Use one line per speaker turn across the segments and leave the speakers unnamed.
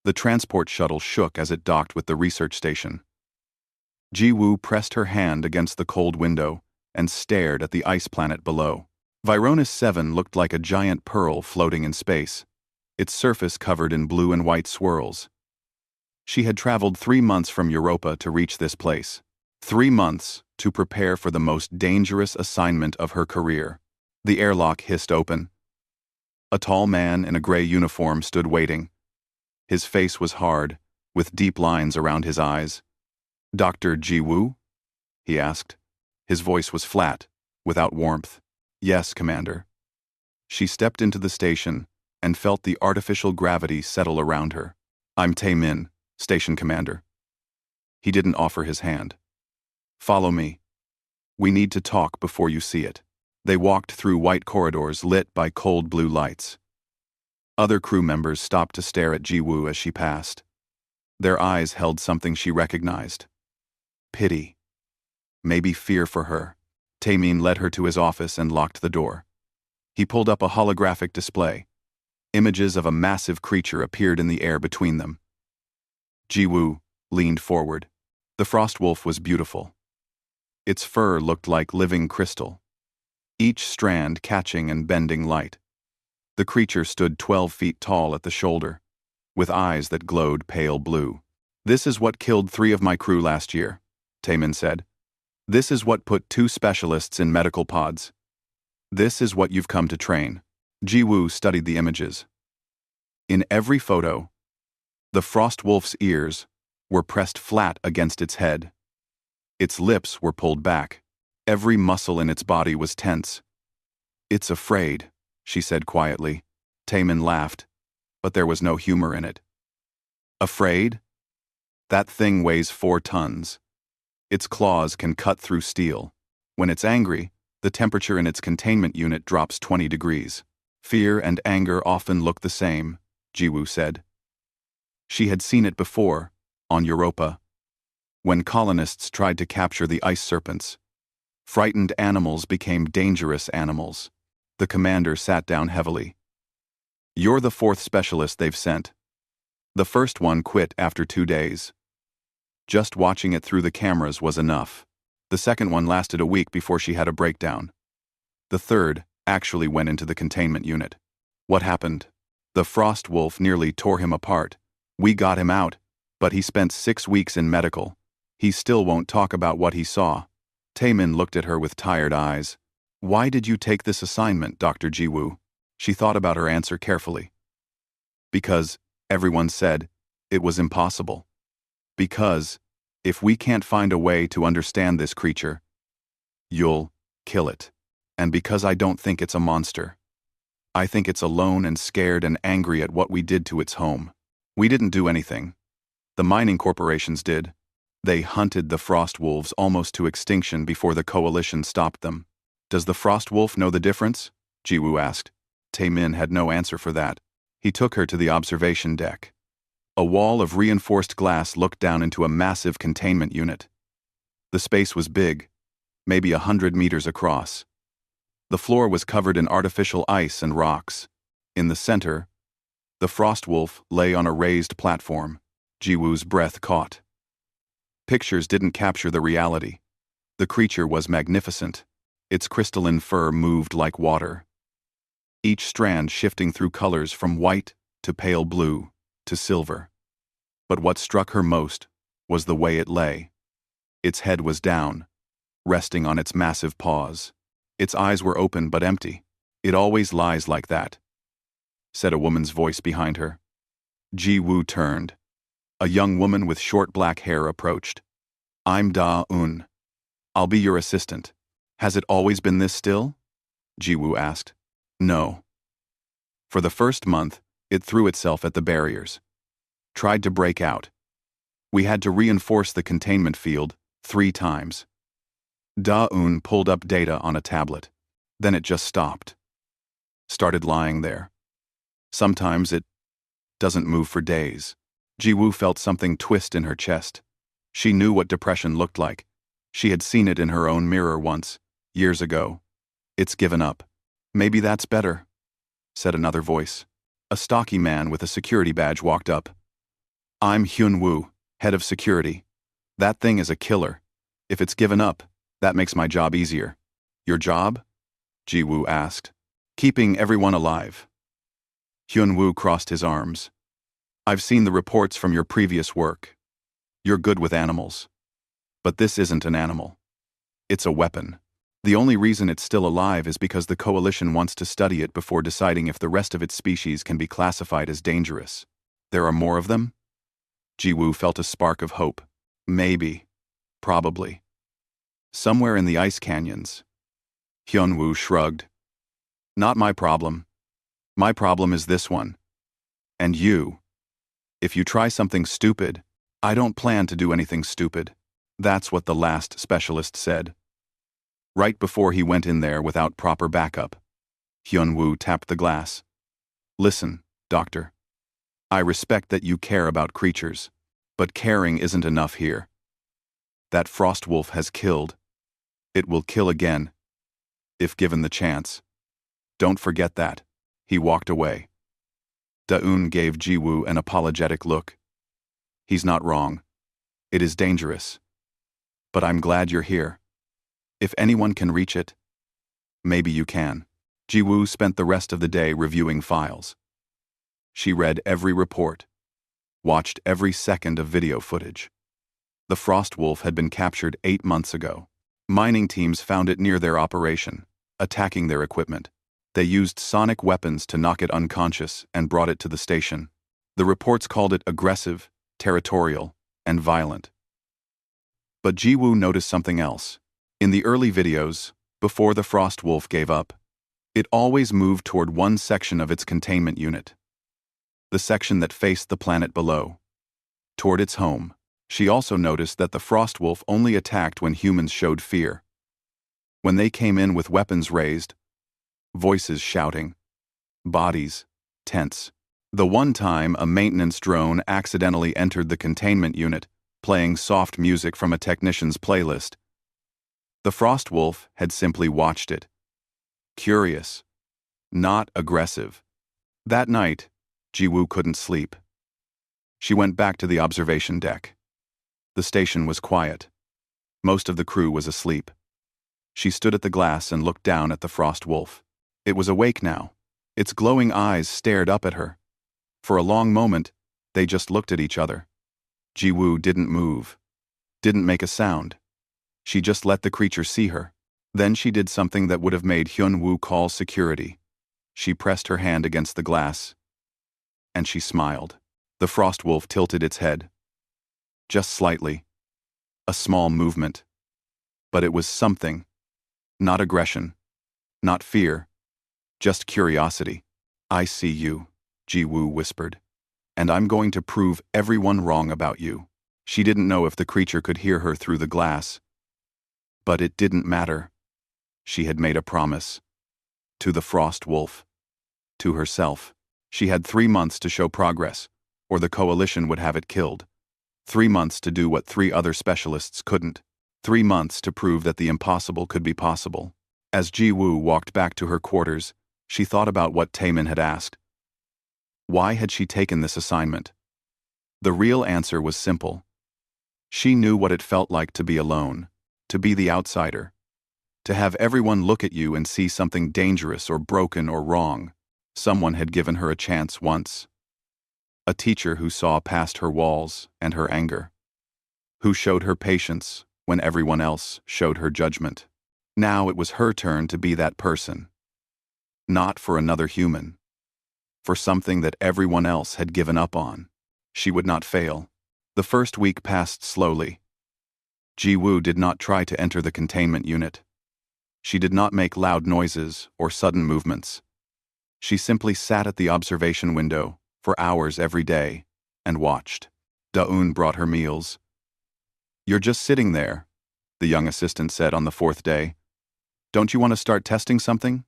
The transport shuttle shook as it docked with the research station. Ji-woo pressed her hand against the cold window and stared at the ice planet below. Vironis 7 looked like a giant pearl floating in space, its surface covered in blue and white swirls. She had traveled 3 months from Europa to reach this place. 3 months to prepare for the most dangerous assignment of her career. The airlock hissed open. A tall man in a gray uniform stood waiting. His face was hard, with deep lines around his eyes. "Dr. Ji-woo?" he asked. His voice was flat, without warmth. "Yes, Commander." She stepped into the station and felt the artificial gravity settle around her. "I'm Tae-min, Station Commander." He didn't offer his hand. "Follow me. We need to talk before you see it." They walked through white corridors lit by cold blue lights. Other crew members stopped to stare at Ji-woo as she passed. Their eyes held something she recognized. Pity. Maybe fear for her. Tae-min led her to his office and locked the door. He pulled up a holographic display. Images of a massive creature appeared in the air between them. Ji-woo leaned forward. The frost wolf was beautiful. Its fur looked like living crystal, each strand catching and bending light. The creature stood 12 feet tall at the shoulder, with eyes that glowed pale blue. "This is what killed 3 of my crew last year," Tae-min said. "This is what put 2 specialists in medical pods. This is what you've come to train." Ji-woo studied the images. In every photo, the frost wolf's ears were pressed flat against its head. Its lips were pulled back. Every muscle in its body was tense. "It's afraid," she said quietly. Tae-min laughed, but there was no humor in it. "Afraid? That thing weighs 4 tons. Its claws can cut through steel. When it's angry, the temperature in its containment unit drops 20 degrees. Fear and anger often look the same," Ji-woo said. She had seen it before, on Europa, when colonists tried to capture the ice serpents. Frightened animals became dangerous animals. The commander sat down heavily. "You're the 4th specialist they've sent. The first one quit after 2 days. Just watching it through the cameras was enough. The second one lasted a week before she had a breakdown. The third actually went into the containment unit." "What happened?" "The frost wolf nearly tore him apart. We got him out, but he spent 6 weeks in medical. He still won't talk about what he saw." Tae-min looked at her with tired eyes. "Why did you take this assignment, Dr. Ji-woo?" She thought about her answer carefully. "Because everyone said it was impossible. Because if we can't find a way to understand this creature, you'll kill it. And because I don't think it's a monster. I think it's alone and scared and angry at what we did to its home. We didn't do anything. The mining corporations did. They hunted the frost wolves almost to extinction before the coalition stopped them." "Does the frost wolf know the difference?" Ji-woo asked. Tae-min had no answer for that. He took her to the observation deck. A wall of reinforced glass looked down into a massive containment unit. The space was big, maybe 100 meters across. The floor was covered in artificial ice and rocks. In the center, the frost wolf lay on a raised platform. Ji-woo's breath caught. Pictures didn't capture the reality. The creature was magnificent. Its crystalline fur moved like water, each strand shifting through colors from white to pale blue to silver. But what struck her most was the way it lay. Its head was down, resting on its massive paws. Its eyes were open but empty. "It always lies like that," said a woman's voice behind her. Ji-woo turned. A young woman with short black hair approached. "I'm Da-eun. I'll be your assistant." "Has it always been this still?" Ji-woo asked. "No." For the first month, it threw itself at the barriers. Tried to break out. We had to reinforce the containment field 3 times. Da-eun pulled up data on a tablet. Then it just stopped. Started lying there. Sometimes it doesn't move for days. Ji-woo felt something twist in her chest. She knew what depression looked like. She had seen it in her own mirror once, years ago. "It's given up." "Maybe that's better," said another voice. A stocky man with a security badge walked up. I'm Hyun Woo, head of security. That thing is a killer. If it's given up, that makes my job easier. Your job? Ji Woo asked. Keeping everyone alive. Hyun Woo crossed his arms. I've seen the reports from your previous work. You're good with animals. But this isn't an animal. It's a weapon. The only reason it's still alive is because the Coalition wants to study it before deciding if the rest of its species can be classified as dangerous. There are more of them? Ji Woo felt a spark of hope. Maybe. Probably. Somewhere in the ice canyons. Hyun Woo shrugged. Not my problem. My problem is this one. And you. If you try something stupid, I don't plan to do anything stupid. That's what the last specialist said. Right before he went in there without proper backup. Hyun Woo tapped the glass. Listen, Doctor. I respect that you care about creatures, but caring isn't enough here. That frost wolf has killed. It will kill again, if given the chance. Don't forget that. He walked away. Da-eun gave Ji Woo an apologetic look. He's not wrong. It is dangerous. But I'm glad you're here. If anyone can reach it, maybe you can. Ji Woo spent the rest of the day reviewing files. She read every report, watched every second of video footage. The frost wolf had been captured 8 months ago. Mining teams found it near their operation, attacking their equipment. They used sonic weapons to knock it unconscious and brought it to the station. The reports called it aggressive, territorial, and violent. But Ji Woo noticed something else. In the early videos, before the frost wolf gave up, it always moved toward one section of its containment unit. The section that faced the planet below. Toward its home. She also noticed that the frost wolf only attacked when humans showed fear. When they came in with weapons raised, voices shouting, bodies tense. The one time a maintenance drone accidentally entered the containment unit, playing soft music from a technician's playlist. The frost wolf had simply watched it. Curious, not aggressive. That night, Ji Woo couldn't sleep. She went back to the observation deck. The station was quiet. Most of the crew was asleep. She stood at the glass and looked down at the frost wolf. It was awake now. Its glowing eyes stared up at her. For a long moment, they just looked at each other. Ji Woo didn't move, didn't make a sound. She just let the creature see her. Then she did something that would have made Hyun Woo call security. She pressed her hand against the glass, and she smiled. The frost wolf tilted its head. Just slightly. A small movement. But it was something. Not aggression. Not fear. Just curiosity. I see you, Ji Woo whispered. And I'm going to prove everyone wrong about you. She didn't know if the creature could hear her through the glass. But it didn't matter. She had made a promise. To the frost wolf. To herself. She had 3 months to show progress, or the Coalition would have it killed. 3 months to do what 3 other specialists couldn't. 3 months to prove that the impossible could be possible. As Ji Woo walked back to her quarters, she thought about what Taemin had asked. Why had she taken this assignment? The real answer was simple. She knew what it felt like to be alone, to be the outsider, to have everyone look at you and see something dangerous or broken or wrong. Someone had given her a chance once. A teacher who saw past her walls and her anger, who showed her patience when everyone else showed her judgment. Now it was her turn to be that person. Not for another human. For something that everyone else had given up on. She would not fail. The first week passed slowly. Ji Woo did not try to enter the containment unit. She did not make loud noises or sudden movements. She simply sat at the observation window for hours every day and watched. Da-eun brought her meals. You're just sitting there, the young assistant said on the 4th day. Don't you want to start testing something?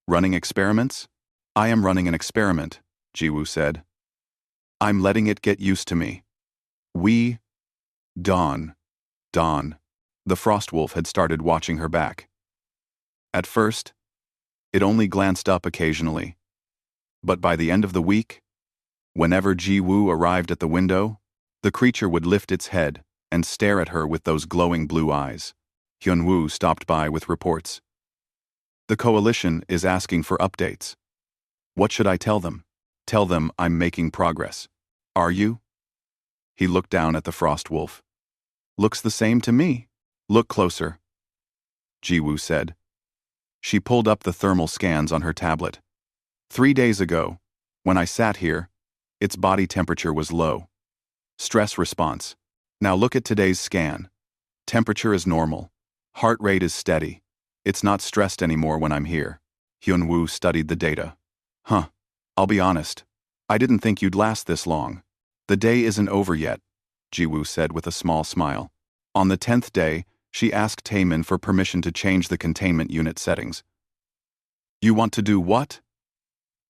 Running experiments? I am running an experiment, Ji Woo said. I'm letting it get used to me. Dawn. The frost wolf had started watching her back. At first, it only glanced up occasionally. But by the end of the week, whenever Ji Woo arrived at the window, The creature would lift its head and stare at her with those glowing blue eyes. Hyunwoo stopped by with reports. The coalition is asking for updates. What should I tell them? Tell them I'm making progress. Are you? He looked down at the frost wolf. Looks the same to me. Look closer, Jiwoo said. She pulled up the thermal scans on her tablet. 3 days ago, when I sat here, its body temperature was low. Stress response. Now look at today's scan. Temperature is normal. Heart rate is steady. It's not stressed anymore when I'm here. Hyunwoo studied the data. Huh. I'll be honest. I didn't think you'd last this long. The day isn't over yet, Jiwoo said with a small smile. On the 10th day, she asked Taemin for permission to change the containment unit settings. You want to do what?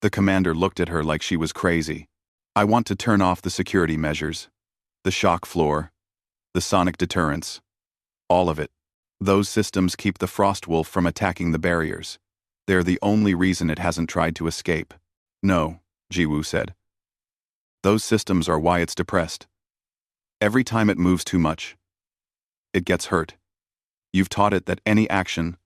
The commander looked at her like she was crazy. I want to turn off the security measures. The shock floor. The sonic deterrents. All of it. Those systems keep the frost wolf from attacking the barriers. They're the only reason it hasn't tried to escape. No, Jiwoo said. Those systems are why it's depressed. Every time it moves too much, it gets hurt. You've taught it that any action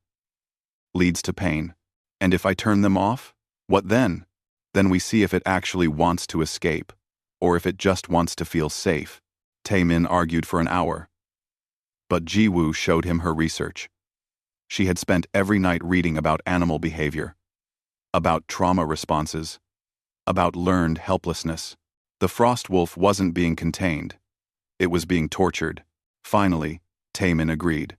leads to pain. And if I turn them off, what then? Then we see if it actually wants to escape, or if it just wants to feel safe. Taemin argued for an hour. But Jiwoo showed him her research. She had spent every night reading about animal behavior, about trauma responses, about learned helplessness. The frost wolf wasn't being contained. It was being tortured. Finally, Taemin agreed.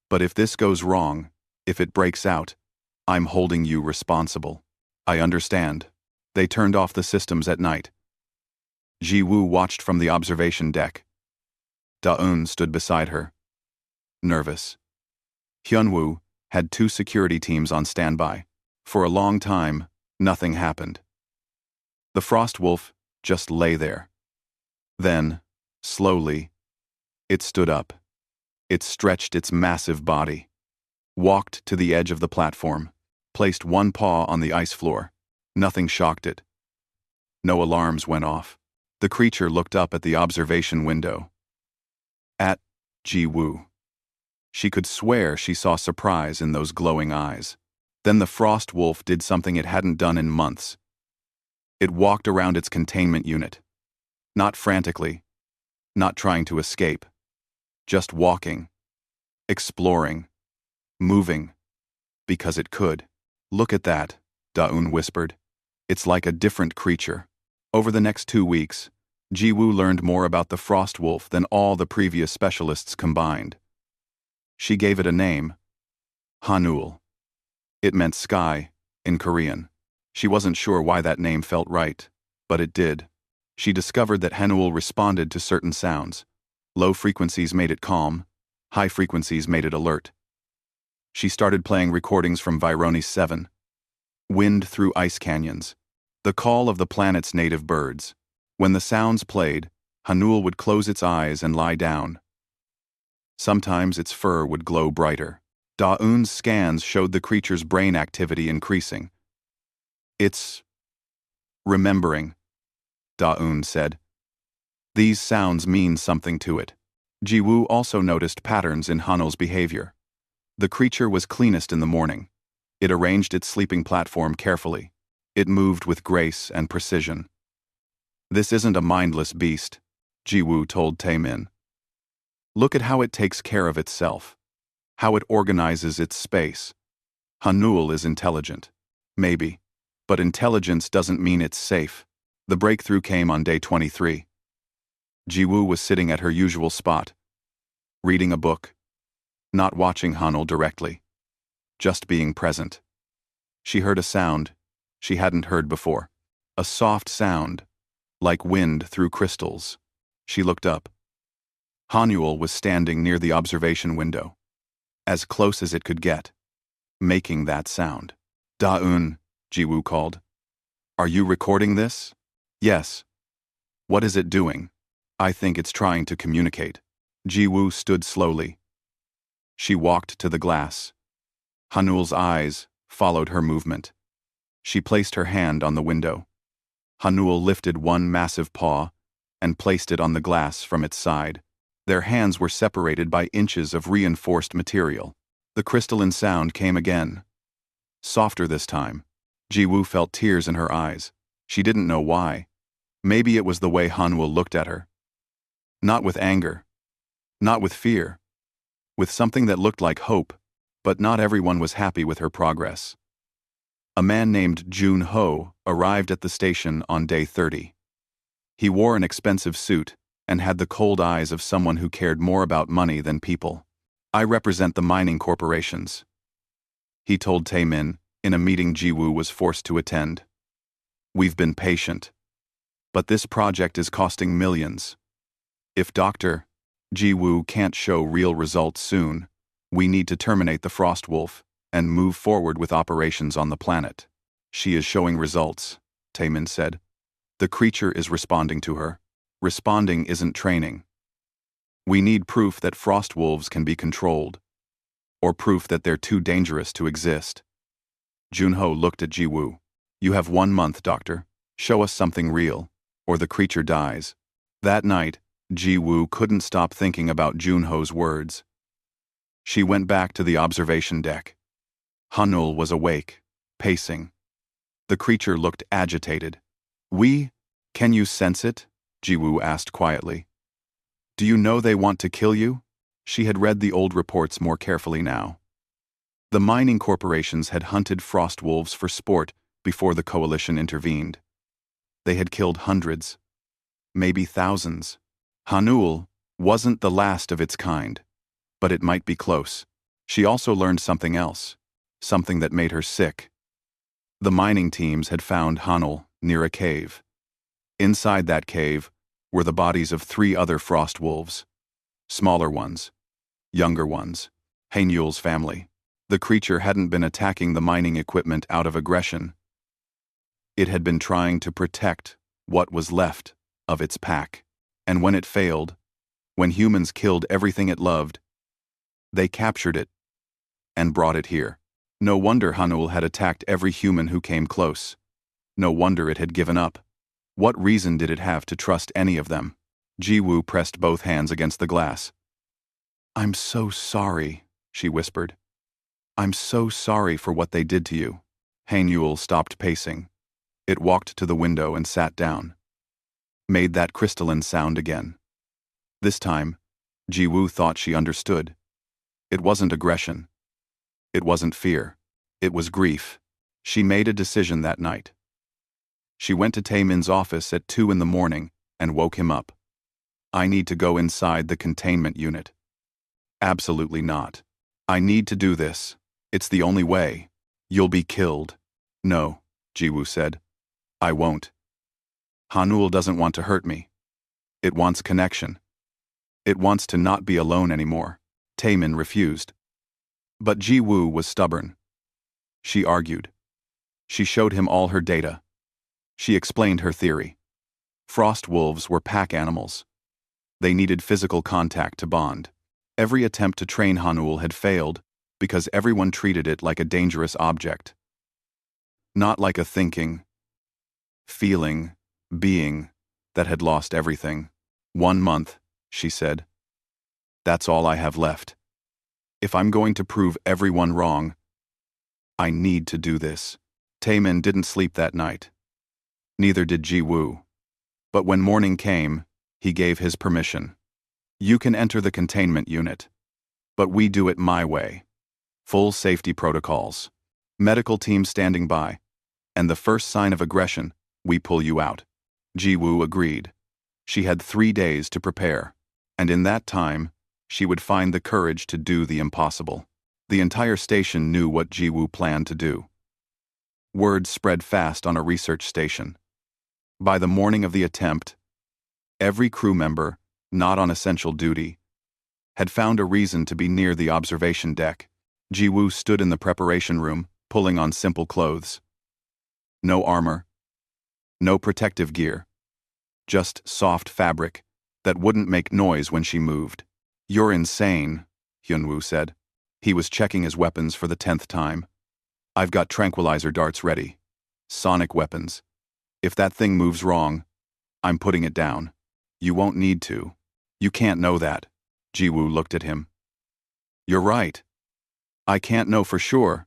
But if this goes wrong, if it breaks out, I'm holding you responsible. I understand. They turned off the systems at night. Jiwoo watched from the observation deck. Da-eun stood beside her, nervous. Hyunwoo had 2 security teams on standby. For a long time, nothing happened. The frost wolf just lay there. Then, slowly, it stood up. It stretched its massive body, walked to the edge of the platform, placed one paw on the ice floor. Nothing shocked it. No alarms went off. The creature looked up at the observation window. At Jiwoo. She could swear she saw surprise in those glowing eyes. Then the frost wolf did something it hadn't done in months. It walked around its containment unit. Not frantically, not trying to escape. Just walking, exploring, moving, because it could. Look at that, Da-eun whispered. It's like a different creature. Over the next 2 weeks, Jiwoo learned more about the frost wolf than all the previous specialists combined. She gave it a name, Hanul. It meant sky in Korean. She wasn't sure why that name felt right, but it did. She discovered that Hanul responded to certain sounds. Low frequencies made it calm, high frequencies made it alert. She started playing recordings from Vironis 7. Wind through ice canyons. The call of the planet's native birds. When the sounds played, Hanul would close its eyes and lie down. Sometimes its fur would glow brighter. Da-eun's scans showed the creature's brain activity increasing. It's remembering, Da-eun said. These sounds mean something to it. Jiwoo also noticed patterns in Hanul's behavior. The creature was cleanest in the morning. It arranged its sleeping platform carefully. It moved with grace and precision. This isn't a mindless beast, Jiwoo told Taemin. Look at how it takes care of itself, how it organizes its space. Hanul is intelligent. Maybe. But intelligence doesn't mean it's safe. The breakthrough came on day 23. Jiwoo was sitting at her usual spot, reading a book, not watching Hanul directly, just being present. She heard a sound she hadn't heard before. A soft sound, like wind through crystals. She looked up. Hanul was standing near the observation window, as close as it could get, making that sound. Da-eun, Jiwoo called. Are you recording this? Yes. What is it doing? I think it's trying to communicate. Jiwoo stood slowly. She walked to the glass. Hanul's eyes followed her movement. She placed her hand on the window. Hanul lifted one massive paw and placed it on the glass from its side. Their hands were separated by inches of reinforced material. The crystalline sound came again. Softer this time. Ji-woo felt tears in her eyes. She didn't know why. Maybe it was the way Hanwoo looked at her. Not with anger. Not with fear. With something that looked like hope, but not everyone was happy with her progress. A man named Jun Ho arrived at the station on day 30. He wore an expensive suit and had the cold eyes of someone who cared more about money than people. "I represent the mining corporations," he told Taemin in a meeting Ji-woo was forced to attend. "We've been patient. But this project is costing millions. If Dr. Ji-woo can't show real results soon, we need to terminate the Frost Wolf and move forward with operations on the planet." "She is showing results," Taemin said. "The creature is responding to her. Responding isn't training. We need proof that frost wolves can be controlled, or proof that they're too dangerous to exist." Junho looked at Ji-woo. "You have 1 month, Doctor. Show us something real, or the creature dies." That night, Ji-woo couldn't stop thinking about Junho's words. She went back to the observation deck. Hanul was awake, pacing. The creature looked agitated. Can you sense it?" Ji-woo asked quietly. "Do you know they want to kill you?" She had read the old reports more carefully now. The mining corporations had hunted frost wolves for sport before the coalition intervened. They had killed hundreds, maybe thousands. Hanul wasn't the last of its kind, but it might be close. She also learned something else, something that made her sick. The mining teams had found Hanul near a cave. Inside that cave were the bodies of 3 other frost wolves. Smaller ones, younger ones, Haenul's family. The creature hadn't been attacking the mining equipment out of aggression. It had been trying to protect what was left of its pack. And when it failed, when humans killed everything it loved, they captured it and brought it here. No wonder Hanul had attacked every human who came close. No wonder it had given up. What reason did it have to trust any of them? Ji-woo pressed both hands against the glass. "I'm so sorry," she whispered. "I'm so sorry for what they did to you." Haenul stopped pacing. It walked to the window and sat down. Made that crystalline sound again. This time, Ji-woo thought she understood. It wasn't aggression. It wasn't fear. It was grief. She made a decision that night. She went to Taemin's office at 2 in the morning and woke him up. "I need to go inside the containment unit." "Absolutely not. I need to do this. It's the only way. You'll be killed." "No," Ji-woo said. "I won't. Hanul doesn't want to hurt me. It wants connection. It wants to not be alone anymore." Taemin refused. But Ji-woo was stubborn. She argued. She showed him all her data. She explained her theory. Frost wolves were pack animals. They needed physical contact to bond. Every attempt to train Hanul had failed because everyone treated it like a dangerous object. Not like a thinking, feeling, being that had lost everything. 1 month, she said. That's all I have left. If I'm going to prove everyone wrong, I need to do this. Taemin didn't sleep that night. Neither did Ji-woo. But when morning came, he gave his permission. You can enter the containment unit. But we do it my way. Full safety protocols. Medical team standing by. And the first sign of aggression, we pull you out. Ji-woo agreed. She had 3 days to prepare. And in that time, she would find the courage to do the impossible. The entire station knew what Ji-woo planned to do. Word spread fast on a research station. By the morning of the attempt, every crew member, not on essential duty, had found a reason to be near the observation deck. Ji-woo stood in the preparation room, pulling on simple clothes. No armor. No protective gear. Just soft fabric that wouldn't make noise when she moved. You're insane, Hyunwoo said. He was checking his weapons for the 10th time. I've got tranquilizer darts ready. Sonic weapons. If that thing moves wrong, I'm putting it down. You won't need to. You can't know that. Jiwoo looked at him. You're right. I can't know for sure,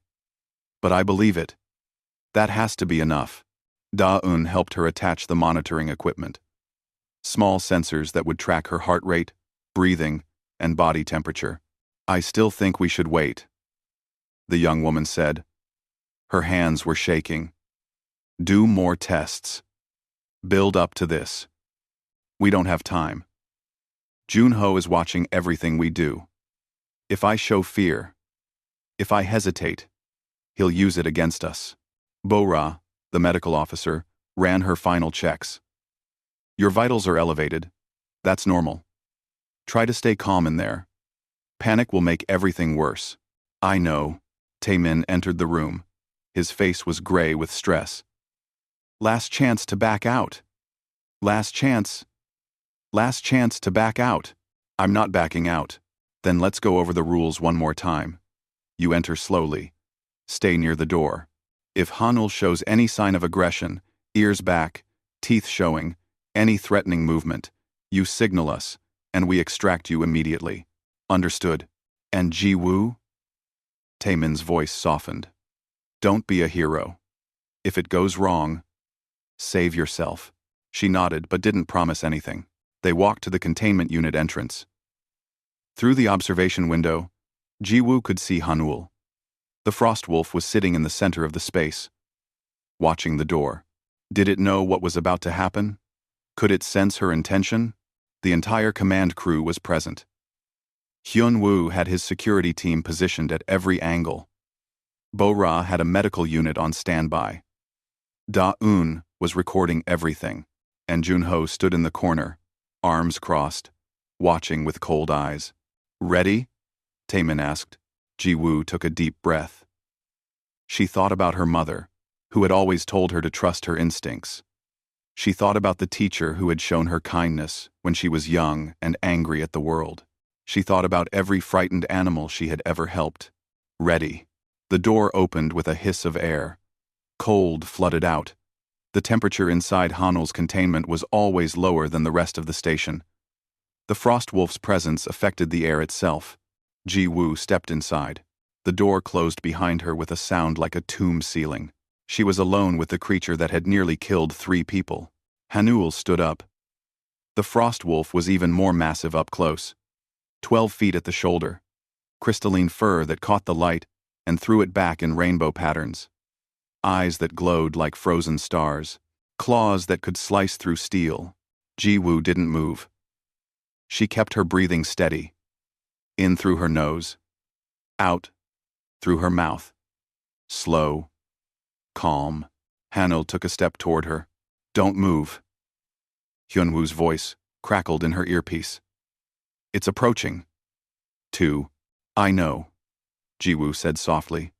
but I believe it. That has to be enough. Da-un helped her attach the monitoring equipment. Small sensors that would track her heart rate, breathing, and body temperature. I still think we should wait, the young woman said. Her hands were shaking. Do more tests. Build up to this. We don't have time. Junho is watching everything we do. If I show fear, if I hesitate, he'll use it against us. Bo-ra, the medical officer, ran her final checks. Your vitals are elevated. That's normal. Try to stay calm in there. Panic will make everything worse. I know. Taemin entered the room. His face was gray with stress. Last chance to back out. Last chance. Last chance to back out. I'm not backing out. Then let's go over the rules one more time. You enter slowly. Stay near the door. If Hanul shows any sign of aggression, ears back, teeth showing, any threatening movement, you signal us, and we extract you immediately. Understood. And Jiwoo? Taemin's voice softened. Don't be a hero. If it goes wrong, save yourself. She nodded but didn't promise anything. They walked to the containment unit entrance. Through the observation window, Jiwoo could see Hanul. The frost wolf was sitting in the center of the space, watching the door. Did it know what was about to happen? Could it sense her intention? The entire command crew was present. Hyun-woo had his security team positioned at every angle. Bo-ra had a medical unit on standby. Da-un was recording everything, and Junho stood in the corner, arms crossed, watching with cold eyes. Ready? Taemin asked. Jiwoo took a deep breath. She thought about her mother, who had always told her to trust her instincts. She thought about the teacher who had shown her kindness when she was young and angry at the world. She thought about every frightened animal she had ever helped. Ready. The door opened with a hiss of air. Cold flooded out. The temperature inside Hanul's containment was always lower than the rest of the station. The frost wolf's presence affected the air itself. Jiwoo stepped inside. The door closed behind her with a sound like a tomb ceiling. She was alone with the creature that had nearly killed 3 people. Hanul stood up. The frost wolf was even more massive up close. 12 feet at the shoulder. Crystalline fur that caught the light and threw it back in rainbow patterns. Eyes that glowed like frozen stars. Claws that could slice through steel. Jiwoo didn't move. She kept her breathing steady. In through her nose. Out through her mouth. Slow. Calm. Hanul took a step toward her. Don't move. Hyunwoo's voice crackled in her earpiece. It's approaching. 2. I know. Jiwoo said softly.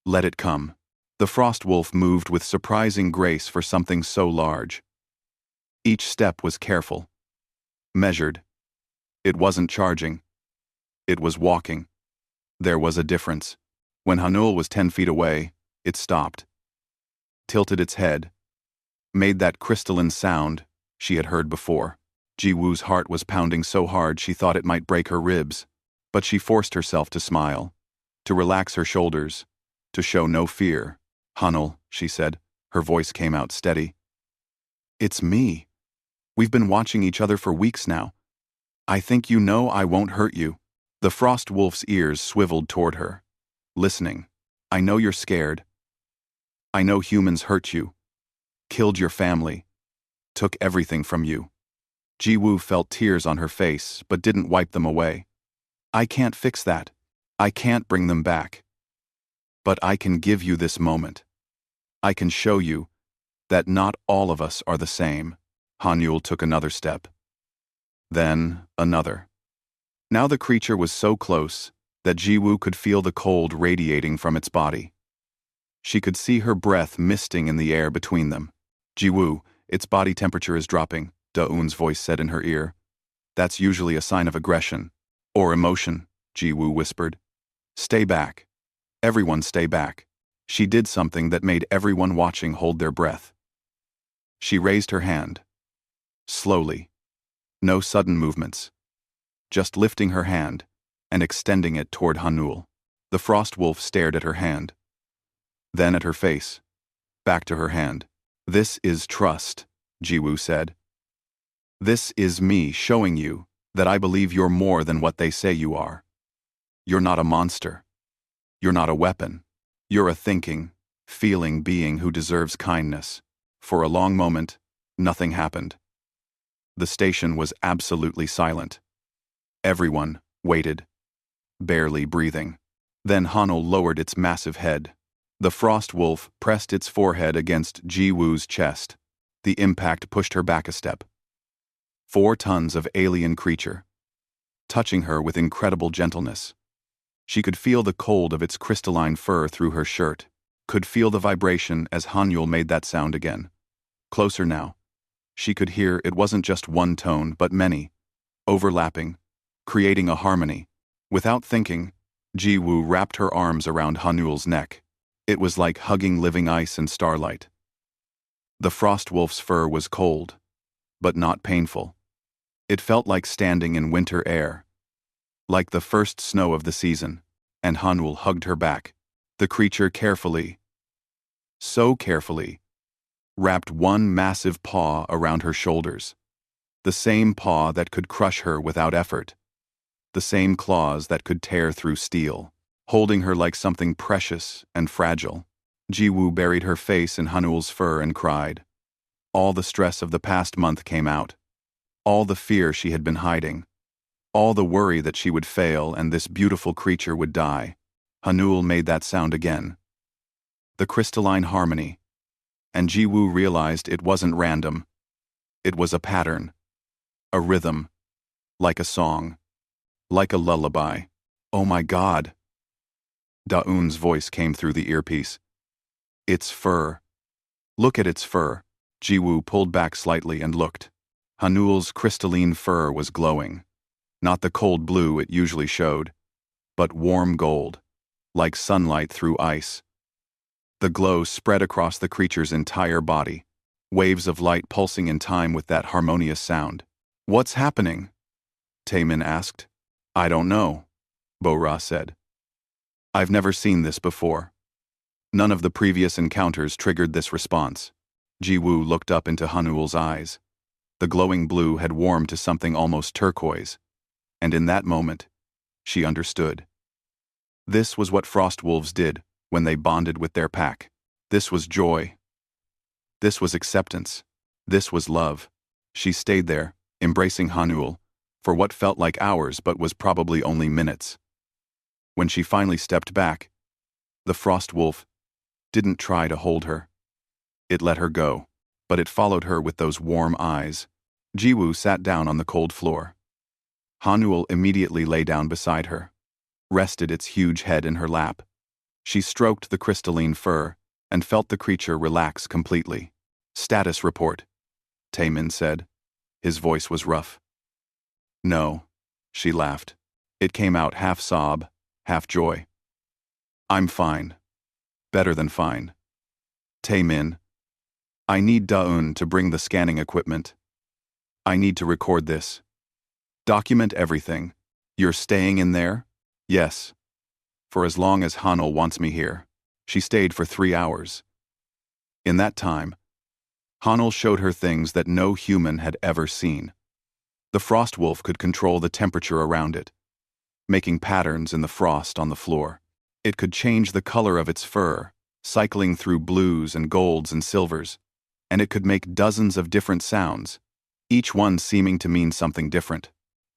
Let it come. The frost wolf moved with surprising grace for something so large. Each step was careful. Measured. It wasn't charging. It was walking. There was a difference. When Hanul was 10 feet away, it stopped. Tilted its head. Made that crystalline sound she had heard before. Jiwoo's heart was pounding so hard she thought it might break her ribs, but she forced herself to smile, to relax her shoulders, to show no fear. Hanul, she said. Her voice came out steady. It's me. We've been watching each other for weeks now. I think you know I won't hurt you. The frost wolf's ears swiveled toward her. Listening. I know you're scared. I know humans hurt you. Killed your family. Took everything from you. Jiwoo felt tears on her face, but didn't wipe them away. I can't fix that. I can't bring them back. But I can give you this moment. I can show you that not all of us are the same. Hanul took another step. Then another. Now the creature was so close that Jiwoo could feel the cold radiating from its body. She could see her breath misting in the air between them. Jiwoo, its body temperature is dropping, Da-un's voice said in her ear. That's usually a sign of aggression. Or emotion, Jiwoo whispered. Stay back. Everyone stay back. She did something that made everyone watching hold their breath. She raised her hand. Slowly. No sudden movements. Just lifting her hand and extending it toward Hanul. The frost wolf stared at her hand, then at her face, back to her hand. This is trust, Jiwoo said. This is me showing you that I believe you're more than what they say you are. You're not a monster. You're not a weapon. You're a thinking, feeling being who deserves kindness. For a long moment, nothing happened. The station was absolutely silent. Everyone waited, barely breathing. Then Hanul lowered its massive head. The frost wolf pressed its forehead against Jiwoo's chest. The impact pushed her back a step. 4 tons of alien creature, touching her with incredible gentleness. She could feel the cold of its crystalline fur through her shirt, could feel the vibration as Hanul made that sound again. Closer now. She could hear it wasn't just one tone, but many, overlapping, creating a harmony. Without thinking, Jiwoo wrapped her arms around Hanul's neck. It was like hugging living ice and starlight. The frost wolf's fur was cold, but not painful. It felt like standing in winter air, like the first snow of the season, and Hanul hugged her back. The creature carefully, so carefully, wrapped one massive paw around her shoulders. The same paw that could crush her without effort. The same claws that could tear through steel, holding her like something precious and fragile. Jiwoo buried her face in Hanul's fur and cried. All the stress of the past month came out. All the fear she had been hiding. All the worry that she would fail and this beautiful creature would die. Hanul made that sound again. The crystalline harmony. And Jiwoo realized it wasn't random. It was a pattern. A rhythm. Like a song. Like a lullaby. Oh my God. Daeun's voice came through the earpiece. It's fur. Look at its fur. Jiwoo pulled back slightly and looked. Hanul's crystalline fur was glowing. Not the cold blue it usually showed, but warm gold, like sunlight through ice. The glow spread across the creature's entire body, waves of light pulsing in time with that harmonious sound. What's happening? Taemin asked. I don't know, Bo-Ra said. I've never seen this before. None of the previous encounters triggered this response. Jiwoo looked up into Hanul's eyes. The glowing blue had warmed to something almost turquoise, and in that moment, she understood. This was what frost wolves did when they bonded with their pack. This was joy. This was acceptance. This was love. She stayed there, embracing Hanul, for what felt like hours but was probably only minutes. When she finally stepped back, the frost wolf didn't try to hold her. It let her go, but it followed her with those warm eyes. Jiwoo sat down on the cold floor. Hanul immediately lay down beside her, rested its huge head in her lap. She stroked the crystalline fur and felt the creature relax completely. Status report, Taemin said. His voice was rough. No, she laughed. It came out half sob, half joy. I'm fine. Better than fine. Taemin, I need Daeun to bring the scanning equipment. I need to record this. Document everything. You're staying in there? Yes. For as long as Hanul wants me here. She stayed for 3 hours. In that time, Hanul showed her things that no human had ever seen. The frost wolf could control the temperature around it, making patterns in the frost on the floor. It could change the color of its fur, cycling through blues and golds and silvers, and it could make dozens of different sounds, each one seeming to mean something different.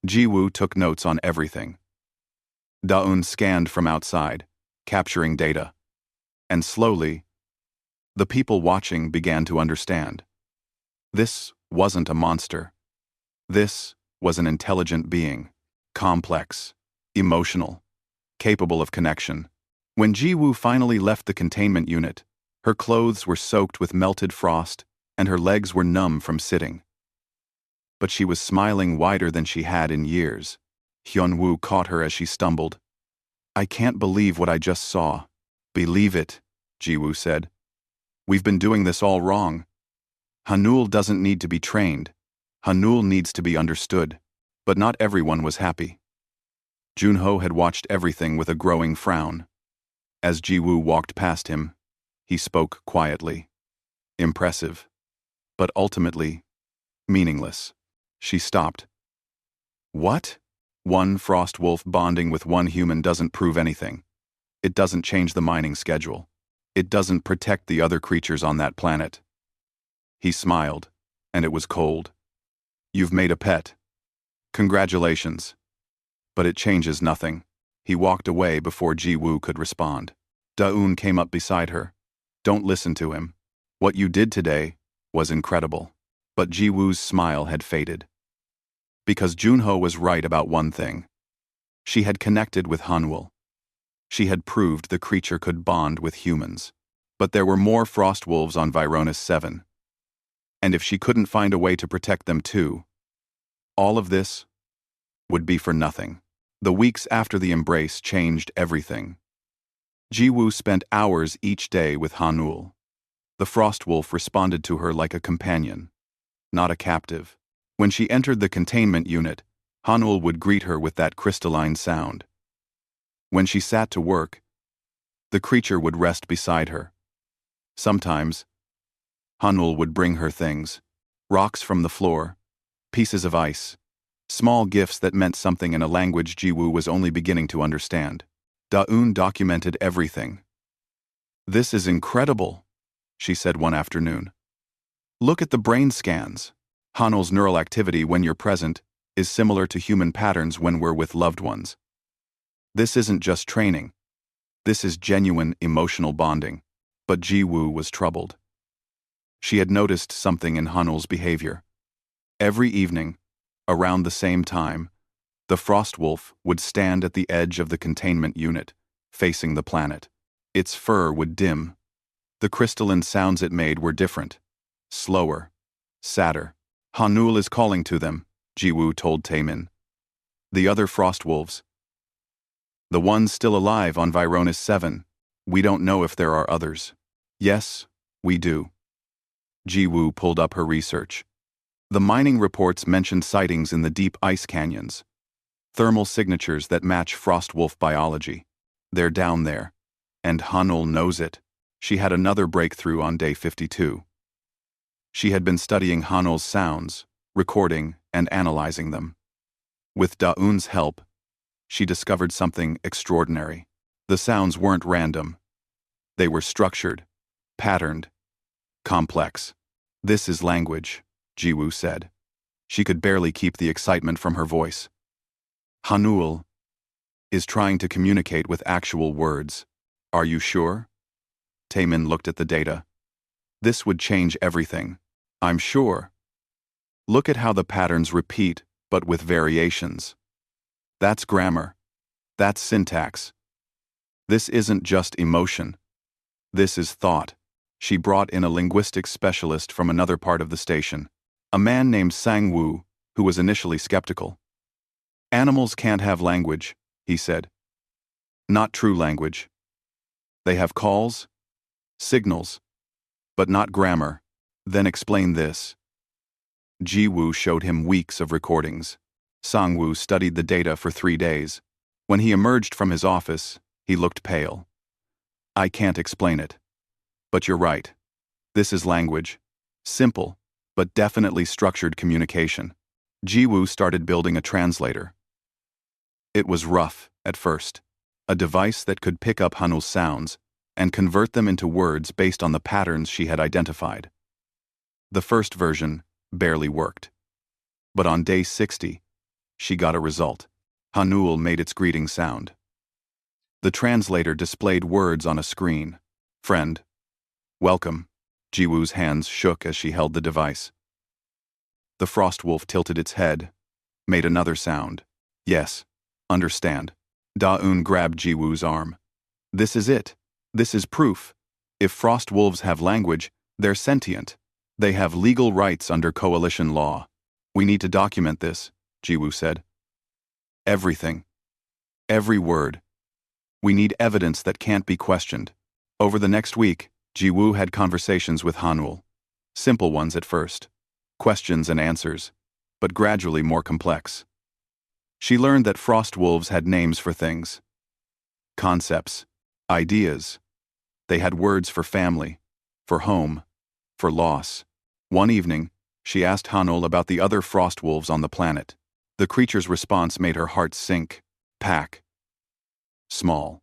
Jiwoo took notes on everything. Daeun scanned from outside, capturing data. And slowly, the people watching began to understand. This wasn't a monster. This was an intelligent being, complex, emotional, capable of connection. When Jiwoo finally left the containment unit, her clothes were soaked with melted frost and her legs were numb from sitting. But she was smiling wider than she had in years. Hyunwoo caught her as she stumbled. I can't believe what I just saw. Believe it, Jiwoo said. We've been doing this all wrong. Hanul doesn't need to be trained. Hanul needs to be understood, but not everyone was happy. Junho had watched everything with a growing frown. As Jiwoo walked past him, he spoke quietly. Impressive, but ultimately meaningless. She stopped. What? One frost wolf bonding with one human doesn't prove anything. It doesn't change the mining schedule. It doesn't protect the other creatures on that planet. He smiled, and it was cold. You've made a pet. Congratulations. But it changes nothing. He walked away before Jiwoo could respond. Daun came up beside her. Don't listen to him. What you did today was incredible. But Jiwoo's smile had faded. Because Junho was right about one thing. She had connected with Hanwul. She had proved the creature could bond with humans. But there were more frost wolves on Vironis 7. And if she couldn't find a way to protect them too, all of this would be for nothing. The weeks after the embrace changed everything. Jiwoo spent hours each day with Hanul. The frost wolf responded to her like a companion, not a captive. When she entered the containment unit, Hanul would greet her with that crystalline sound. When she sat to work, the creature would rest beside her. Sometimes, Hanul would bring her things, rocks from the floor, pieces of ice, small gifts that meant something in a language Jiwoo was only beginning to understand. Daun documented everything. This is incredible, she said one afternoon. Look at the brain scans. Hanul's neural activity when you're present is similar to human patterns when we're with loved ones. This isn't just training. This is genuine emotional bonding. But Jiwoo was troubled. She had noticed something in Hanul's behavior. Every evening, around the same time, the frost wolf would stand at the edge of the containment unit, facing the planet. Its fur would dim. The crystalline sounds it made were different, slower, sadder. Hanul is calling to them, Jiwoo told Taemin. The other frost wolves. The ones still alive on Vironis 7. We don't know if there are others. Yes, we do. Jiwoo pulled up her research. The mining reports mentioned sightings in the deep ice canyons. Thermal signatures that match frost wolf biology. They're down there. And Hanul knows it. She had another breakthrough on day 52. She had been studying Hanul's sounds, recording and analyzing them. With Daun's help, she discovered something extraordinary. The sounds weren't random. They were structured, patterned, complex. This is language, Jiwoo said. She could barely keep the excitement from her voice. Hanul is trying to communicate with actual words. Are you sure? Taemin looked at the data. This would change everything. I'm sure. Look at how the patterns repeat, but with variations. That's grammar. That's syntax. This isn't just emotion. This is thought. She brought in a linguistics specialist from another part of the station, a man named Sang-woo, who was initially skeptical. Animals can't have language, he said. Not true language. They have calls, signals, but not grammar. Then explain this. Jiwoo showed him weeks of recordings. Sang-woo studied the data for 3 days. When he emerged from his office, he looked pale. I can't explain it. But you're right. This is language. Simple, but definitely structured communication. Jiwoo started building a translator. It was rough at first. A device that could pick up Hanul's sounds and convert them into words based on the patterns she had identified. The first version barely worked. But on day 60, she got a result. Hanul made its greeting sound. The translator displayed words on a screen. Friend. Welcome. Jiwoo's hands shook as she held the device. The frost wolf tilted its head, made another sound. Yes, understand. Daun grabbed Jiwoo's arm. This is it. This is proof. If frost wolves have language, they're sentient. They have legal rights under coalition law. We need to document this, Jiwoo said. Everything. Every word. We need evidence that can't be questioned. Over the next week, Jiwoo had conversations with Hanul. Simple ones at first. Questions and answers. but gradually more complex. She learned that frost wolves had names for things. Concepts. Ideas. They had words for family, for home, for loss. One evening, she asked Hanul about the other frost wolves on the planet. The creature's response made her heart sink. Pack. Small.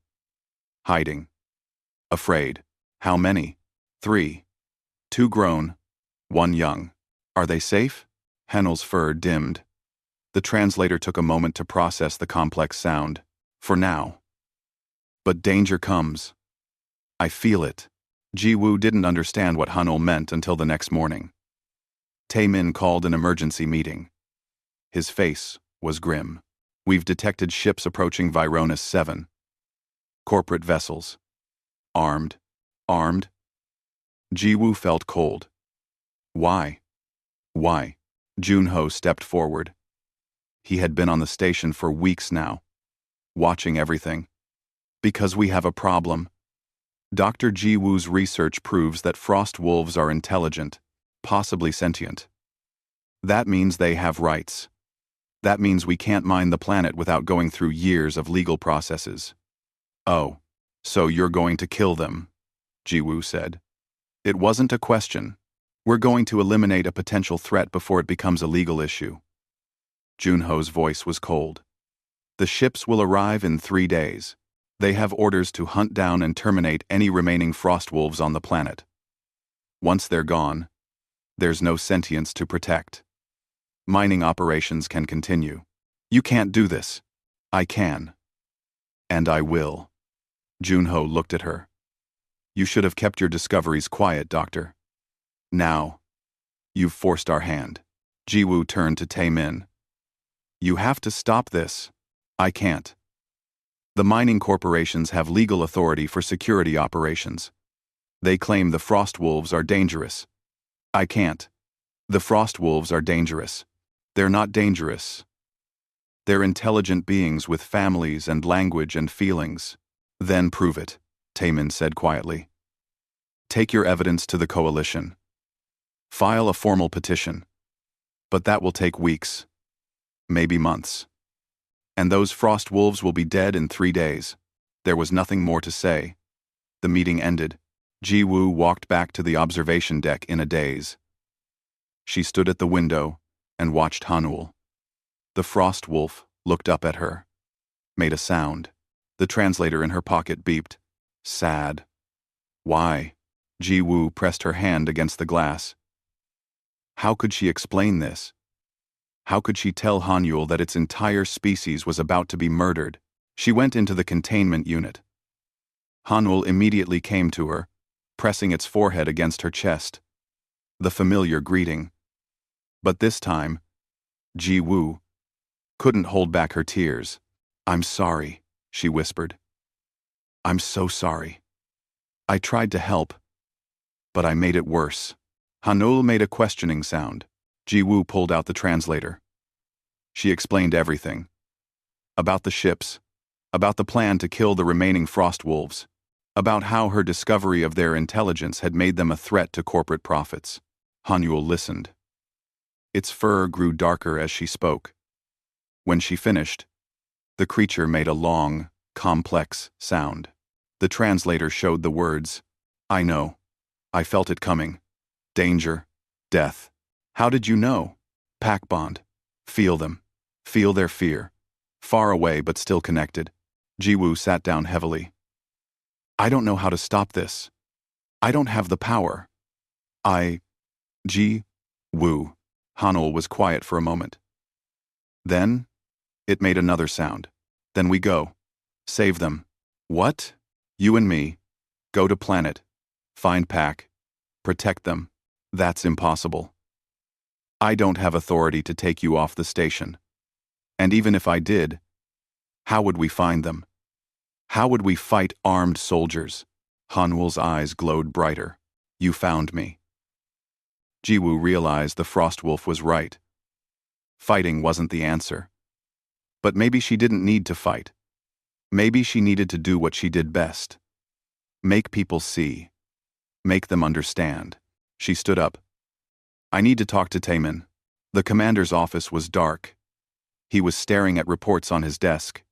Hiding. Afraid. How many? 3. 2 grown, 1 young. Are they safe? Hanul's fur dimmed. The translator took a moment to process the complex sound. For now. But danger comes. I feel it. Ji-woo didn't understand what Hanul meant until the next morning. Tae-min called an emergency meeting. His face was grim. We've detected ships approaching Vironis 7. Corporate vessels. Armed. Armed? Ji-woo felt cold. Why? Why? Junho stepped forward. He had been on the station for weeks now, watching everything. Because we have a problem. Dr. Ji-woo's research proves that frost wolves are intelligent, possibly sentient. That means they have rights. That means we can't mine the planet without going through years of legal processes. Oh, so you're going to kill them, Ji-woo said. It wasn't a question. We're going to eliminate a potential threat before it becomes a legal issue. Junho's voice was cold. The ships will arrive in 3 days. They have orders to hunt down and terminate any remaining frost wolves on the planet. Once they're gone, there's no sentience to protect. Mining operations can continue. You can't do this. I can. And I will. Junho looked at her. You should have kept your discoveries quiet, Doctor. Now, you've forced our hand. Ji-woo turned to Tae-min. You have to stop this. I can't. The mining corporations have legal authority for security operations. They claim the frost wolves are dangerous. I can't. The frost wolves are dangerous. They're not dangerous. They're intelligent beings with families and language and feelings. Then prove it, Tae-min said quietly. Take your evidence to the coalition. File a formal petition. But that will take weeks. Maybe months. And those frost wolves will be dead in 3 days. There was nothing more to say. The meeting ended. Ji-woo walked back to the observation deck in a daze. She stood at the window and watched Hanul. The frost wolf looked up at her. Made a sound. The translator in her pocket beeped. Sad. Why? Ji-woo pressed her hand against the glass. How could she explain this? How could she tell Hanul that its entire species was about to be murdered? She went into the containment unit. Hanul immediately came to her, pressing its forehead against her chest. The familiar greeting. But this time, Ji-woo couldn't hold back her tears. I'm sorry, she whispered. I'm so sorry. I tried to help, but I made it worse. Hanul made a questioning sound. Ji-woo pulled out the translator. She explained everything. About the ships, about the plan to kill the remaining frost wolves, about how her discovery of their intelligence had made them a threat to corporate profits. Hanul listened. Its fur grew darker as she spoke. When she finished, the creature made a long, complex sound. The translator showed the words. I know. I felt it coming. Danger. Death. How did you know? Pack bond. Feel them. Feel their fear. Far away but still connected. Ji-woo sat down heavily. I don't know how to stop this. I don't have the power. Ji-woo. Hanul was quiet for a moment. Then, it made another sound. Then we go. Save them. What? You and me. Go to planet. Find Pack. Protect them. That's impossible. I don't have authority to take you off the station. And even if I did, how would we find them? How would we fight armed soldiers? Hanul's eyes glowed brighter. You found me. Ji-woo realized the frost wolf was right. Fighting wasn't the answer. But maybe she didn't need to fight. Maybe she needed to do what she did best. Make people see. Make them understand. She stood up. I need to talk to Tae-min. The commander's office was dark. He was staring at reports on his desk.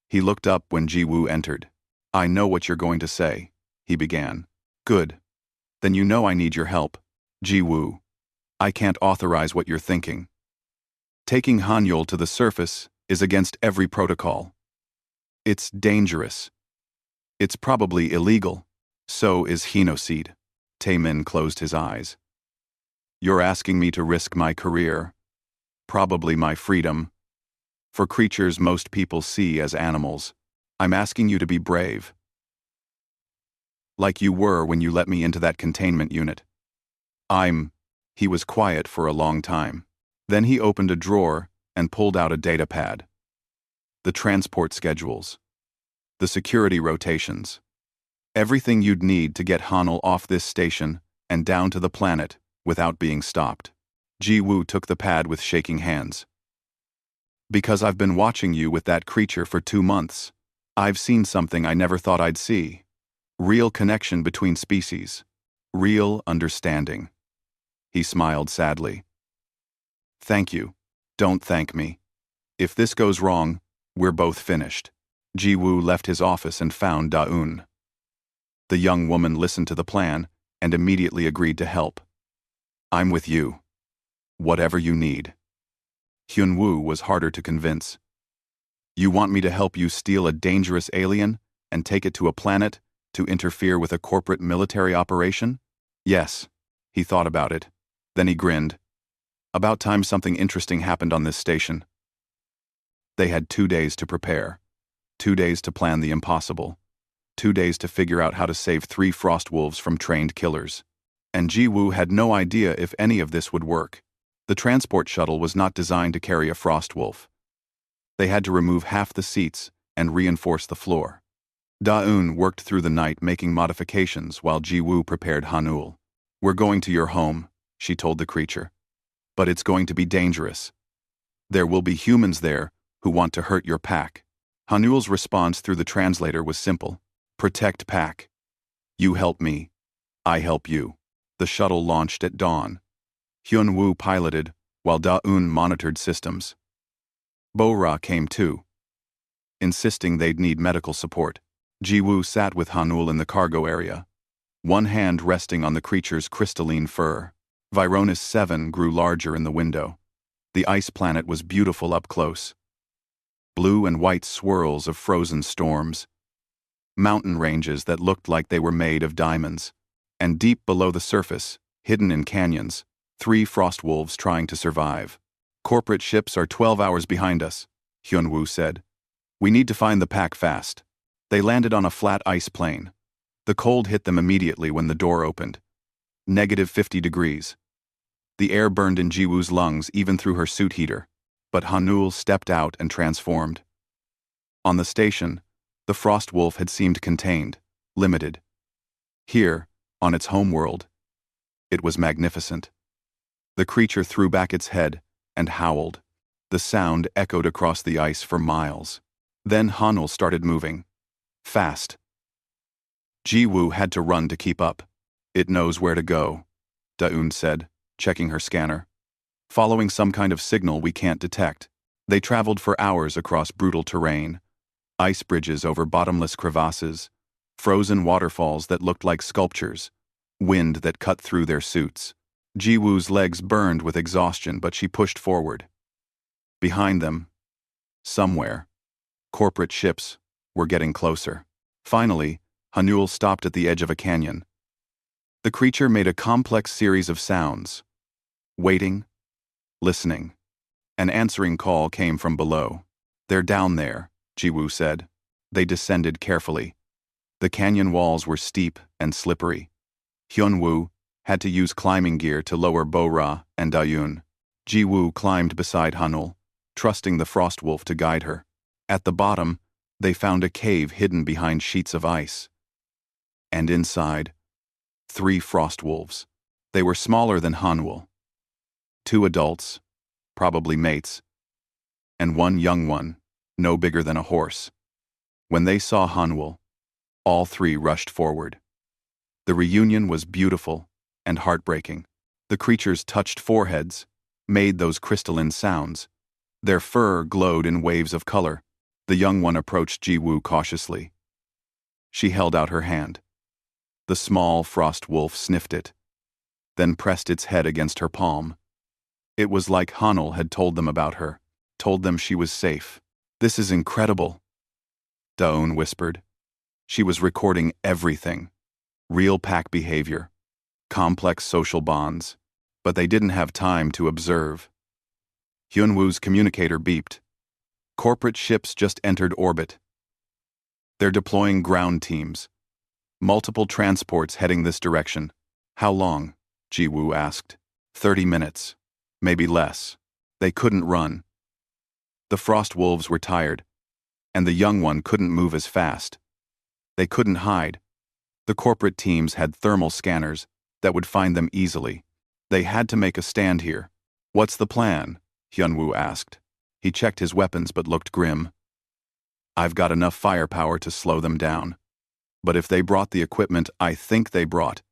He looked up when Ji-woo entered. "I know what you're going to say," he began. "Good. Then you know I need your help. Ji-woo, I can't authorize what you're thinking. Taking Hanyul to the surface is against every protocol. It's dangerous. It's probably illegal. So is genocide." Taemin closed his eyes. "You're asking me to risk my career, probably my freedom, for creatures most people see as animals. I'm asking you to be brave. Like you were when you let me into that containment unit. He was quiet for a long time. Then he opened a drawer and pulled out a data pad. The transport schedules. The security rotations. Everything you'd need to get Hanul off this station and down to the planet without being stopped." Ji-woo took the pad with shaking hands. "Because I've been watching you with that creature for 2 months. I've seen something I never thought I'd see. Real connection between species. Real understanding." He smiled sadly. "Thank you. Don't thank me. If this goes wrong, we're both finished." Ji-woo left his office and found Da-eun. The young woman listened to the plan and immediately agreed to help. "I'm with you. Whatever you need." Hyun-woo was harder to convince. "You want me to help you steal a dangerous alien and take it to a planet to interfere with a corporate military operation?" "Yes." He thought about it. Then he grinned. "About time something interesting happened on this station." They had 2 days to prepare. 2 days to plan the impossible. 2 days to figure out how to save 3 frost wolves from trained killers. And Ji-woo had no idea if any of this would work. The transport shuttle was not designed to carry a frost wolf. They had to remove half the seats and reinforce the floor. Da-eun worked through the night making modifications while Ji-woo prepared Hanul. "We're going to your home," she told the creature. "But it's going to be dangerous. There will be humans there who want to hurt your pack." Hanul's response through the translator was simple. "Protect pack. You help me. I help you." The shuttle launched at dawn. Hyun-woo piloted, while Da-eun monitored systems. Bo-ra came too, insisting they'd need medical support. Ji-woo sat with Hanul in the cargo area, one hand resting on the creature's crystalline fur. Vironis 7 grew larger in the window. The ice planet was beautiful up close. Blue and white swirls of frozen storms. Mountain ranges that looked like they were made of diamonds. And deep below the surface, hidden in canyons, 3 frost wolves trying to survive. "Corporate ships are 12 hours behind us," Hyun-woo said. "We need to find the pack fast." They landed on a flat ice plain. The cold hit them immediately when the door opened. -50 degrees. The air burned in Ji-woo's lungs even through her suit heater, but Hanul stepped out and transformed. On the station, the frost wolf had seemed contained, limited. Here, on its homeworld, it was magnificent. The creature threw back its head and howled. The sound echoed across the ice for miles. Then Hanul started moving. Fast. Ji-woo had to run to keep up. "It knows where to go," Da-eun said, checking her scanner. "Following some kind of signal we can't detect." They traveled for hours across brutal terrain. Ice bridges over bottomless crevasses, frozen waterfalls that looked like sculptures, wind that cut through their suits. Ji-woo's legs burned with exhaustion, but she pushed forward. Behind them, somewhere, corporate ships were getting closer. Finally, Hanul stopped at the edge of a canyon. The creature made a complex series of sounds. Waiting, listening. An answering call came from below. "They're down there," Ji-woo said. They descended carefully. The canyon walls were steep and slippery. Hyun-woo had to use climbing gear to lower Bo-ra and Da-eun. Ji-woo climbed beside Hanul, trusting the frost wolf to guide her. At the bottom, they found a cave hidden behind sheets of ice. And inside, 3 frost wolves. They were smaller than Hanul. 2 adults, probably mates, and 1 young one, no bigger than a horse. When they saw Hanul, all 3 rushed forward. The reunion was beautiful and heartbreaking. The creatures touched foreheads, made those crystalline sounds. Their fur glowed in waves of color. The young one approached Ji-woo cautiously. She held out her hand. The small frost wolf sniffed it, then pressed its head against her palm. It was like Hanul had told them about her, told them she was safe. "This is incredible," Daun whispered. She was recording everything. Real pack behavior, complex social bonds, but they didn't have time to observe. Hyunwoo's communicator beeped. Corporate ships just entered orbit. They're deploying ground teams. Multiple transports heading this direction. How long? Ji-woo asked. 30 minutes. Maybe less. They couldn't run. The frost wolves were tired, and the young one couldn't move as fast. They couldn't hide. The corporate teams had thermal scanners that would find them easily. They had to make a stand here. "What's the plan?" Hyunwoo asked. He checked his weapons but looked grim. "I've got enough firepower to slow them down. But if they brought the equipment I think they brought,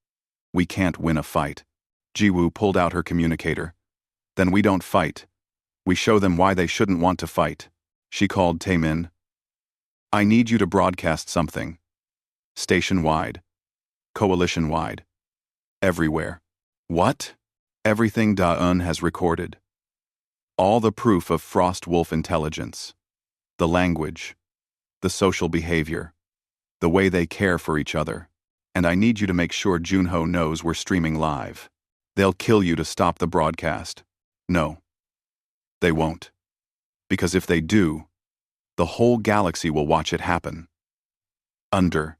we can't win a fight." Ji-woo pulled out her communicator. "Then we don't fight. We show them why they shouldn't want to fight." She called Taemin. "I need you to broadcast something. Station-wide. Coalition-wide. Everywhere." "What?" "Everything Daeun has recorded. All the proof of frost wolf intelligence. The language. The social behavior. The way they care for each other. And I need you to make sure Junho knows we're streaming live. They'll kill you to stop the broadcast." "No. They won't. Because if they do, the whole galaxy will watch it happen. Under,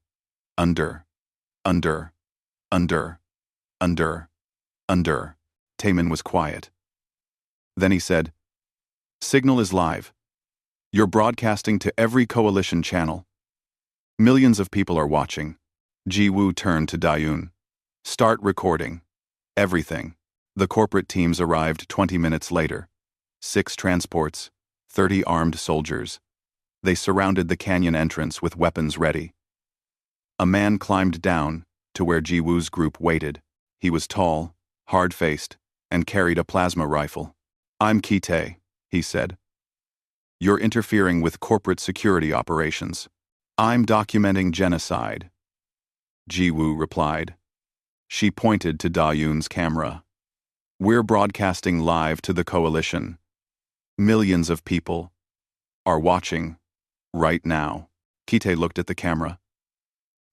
under, under, under, under, under." Taemin was quiet. Then he said, "Signal is live. You're broadcasting to every coalition channel. Millions of people are watching." Ji-woo turned to Daeun. "Start recording. Everything." The corporate teams arrived 20 minutes later. 6 transports, 30 armed soldiers. They surrounded the canyon entrance with weapons ready. A man climbed down to where Ji-woo's group waited. He was tall, hard-faced, and carried a plasma rifle. "I'm Ki-tae," he said. "You're interfering with corporate security operations. I'm documenting genocide." Ji-woo replied. She pointed to Daeun's camera. "We're broadcasting live to the coalition. Millions of people are watching right now." Ki-tae looked at the camera.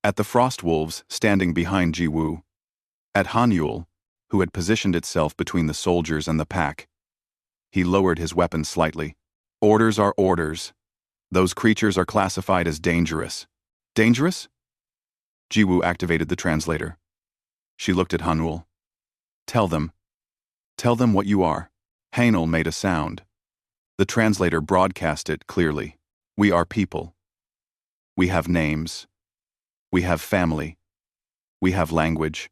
At the frost wolves standing behind Ji-woo. At Hanyul, who had positioned itself between the soldiers and the pack. He lowered his weapon slightly. "Orders are orders. Those creatures are classified as dangerous." "Dangerous?" Ji-woo activated the translator. She looked at Hanyul. Tell them what you are." Hanyul made a sound. The translator broadcast it clearly. "We are people. We have names. We have family. We have language.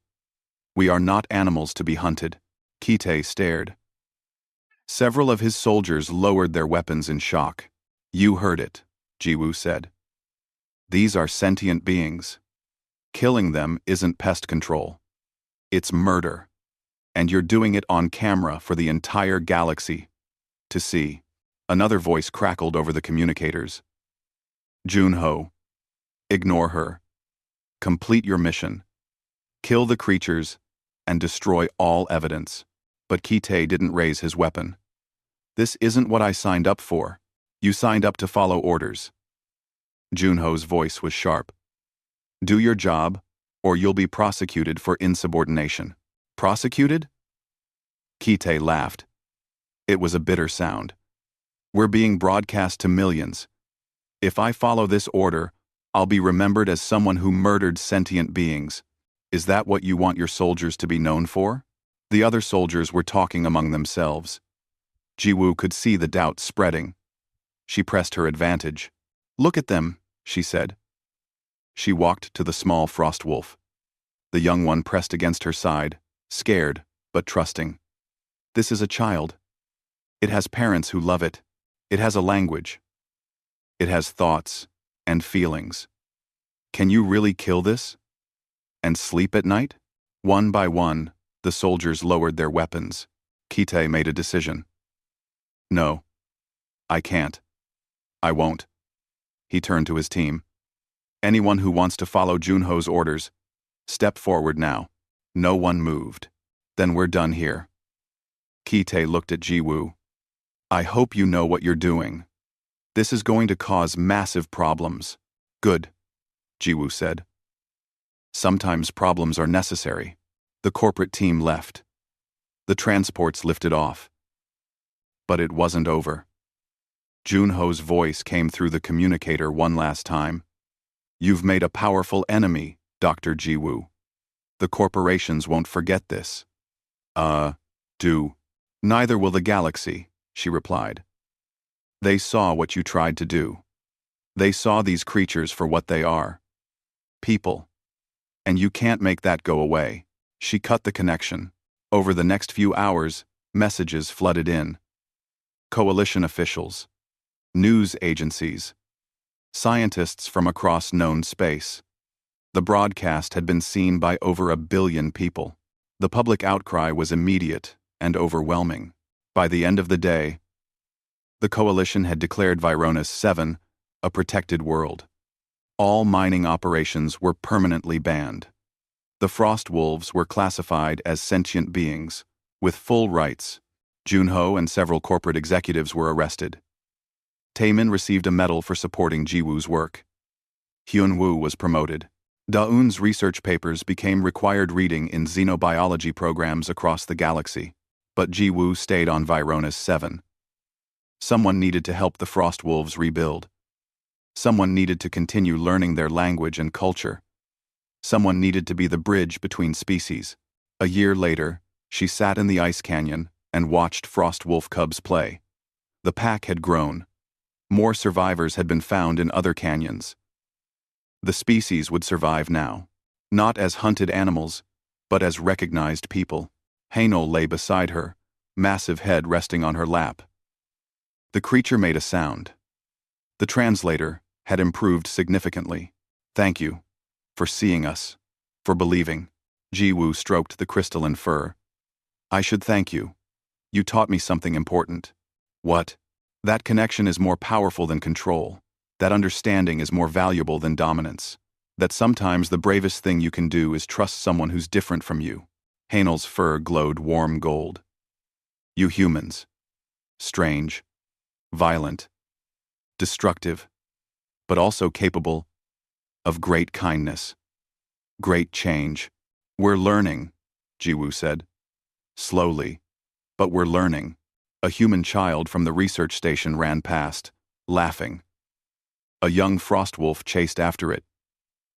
We are not animals to be hunted." Ki-tae stared. Several of his soldiers lowered their weapons in shock. "You heard it," Ji-woo said. "These are sentient beings. Killing them isn't pest control. It's murder. And you're doing it on camera for the entire galaxy to see." Another voice crackled over the communicators. "Junho, ignore her. Complete your mission. Kill the creatures and destroy all evidence." But Ki-tae didn't raise his weapon. "This isn't what I signed up for. You signed up to follow orders." Junho's voice was sharp. "Do your job, or you'll be prosecuted for insubordination." "Prosecuted?" Ki-tae laughed. It was a bitter sound. "We're being broadcast to millions. If I follow this order, I'll be remembered as someone who murdered sentient beings. Is that what you want your soldiers to be known for?" The other soldiers were talking among themselves. Ji-woo could see the doubt spreading. She pressed her advantage. "Look at them," she said. She walked to the small frost wolf. The young one pressed against her side, scared but trusting. "This is a child. It has parents who love it. It has a language. It has thoughts and feelings. Can you really kill this? And sleep at night?" One by one, the soldiers lowered their weapons. Kite made a decision. No. I can't. I won't. He turned to his team. Anyone who wants to follow Junho's orders, step forward now. No one moved. Then we're done here. Kite looked at Jiwoo. I hope you know what you're doing. This is going to cause massive problems. Good, Jiwoo said. Sometimes problems are necessary. The corporate team left. The transports lifted off. But it wasn't over. Junho's voice came through the communicator one last time. You've made a powerful enemy, Dr. Jiwoo. The corporations won't forget this. Neither will the galaxy, she replied. They saw what you tried to do. They saw these creatures for what they are. People. And you can't make that go away. She cut the connection. Over the next few hours, messages flooded in. Coalition officials. News agencies. Scientists from across known space. The broadcast had been seen by over 1 billion people. The public outcry was immediate and overwhelming. By the end of the day, the coalition had declared Vironis 7 a protected world. All mining operations were permanently banned. The Frost Wolves were classified as sentient beings, with full rights. Junho and several corporate executives were arrested. Taemin received a medal for supporting Jiwoo's work. Hyunwoo was promoted. Daeun's research papers became required reading in xenobiology programs across the galaxy, but Jiwoo stayed on Vironis 7. Someone needed to help the Frost Wolves rebuild. Someone needed to continue learning their language and culture. Someone needed to be the bridge between species. A year later, she sat in the ice canyon and watched Frost Wolf cubs play. The pack had grown. More survivors had been found in other canyons. The species would survive now, not as hunted animals, but as recognized people. Haenel lay beside her, massive head resting on her lap. The creature made a sound. The translator had improved significantly. Thank you. For seeing us. For believing. Jiwoo stroked the crystalline fur. I should thank you. You taught me something important. What? That connection is more powerful than control. That understanding is more valuable than dominance. That sometimes the bravest thing you can do is trust someone who's different from you. Haenel's fur glowed warm gold. You humans. Strange. Violent. Destructive. But also capable of great kindness. Great change. We're learning, Jiwoo said. Slowly. But we're learning. A human child from the research station ran past, laughing. A young frost wolf chased after it,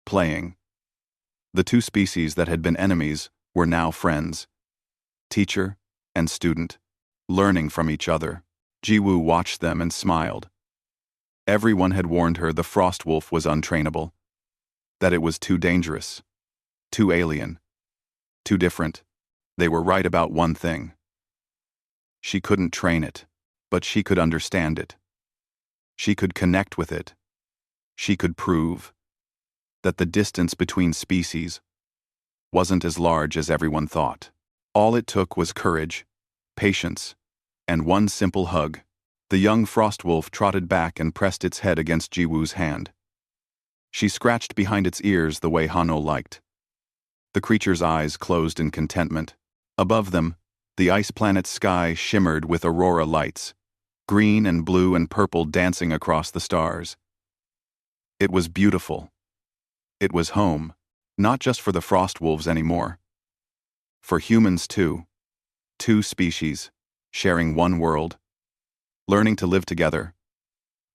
playing. The two species that had been enemies were now friends. Teacher and student, learning from each other. Jiwoo watched them and smiled. Everyone had warned her the frost wolf was untrainable. That it was too dangerous. Too alien. Too different. They were right about one thing. She couldn't train it, but she could understand it. She could connect with it. She could prove that the distance between species wasn't as large as everyone thought. All it took was courage, patience, and one simple hug. The young frost wolf trotted back and pressed its head against Jiwoo's hand. She scratched behind its ears the way Hanno liked. The creature's eyes closed in contentment. Above them, the ice planet's sky shimmered with aurora lights, green and blue and purple dancing across the stars. It was beautiful. It was home, not just for the frost wolves anymore. For humans too. Two species, sharing one world. Learning to live together.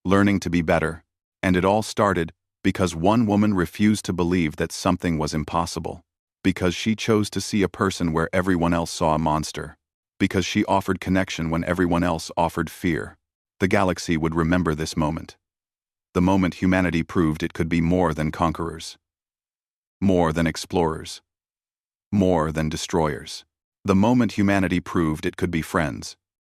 Learning to be better. And it all started because one woman refused to believe that something was impossible. Because she chose to see a person where everyone else saw a monster. Because she offered connection when everyone else offered fear. The galaxy would remember this moment. The moment humanity proved it could be more than conquerors. More than explorers. More than destroyers. The moment humanity proved it could be friends.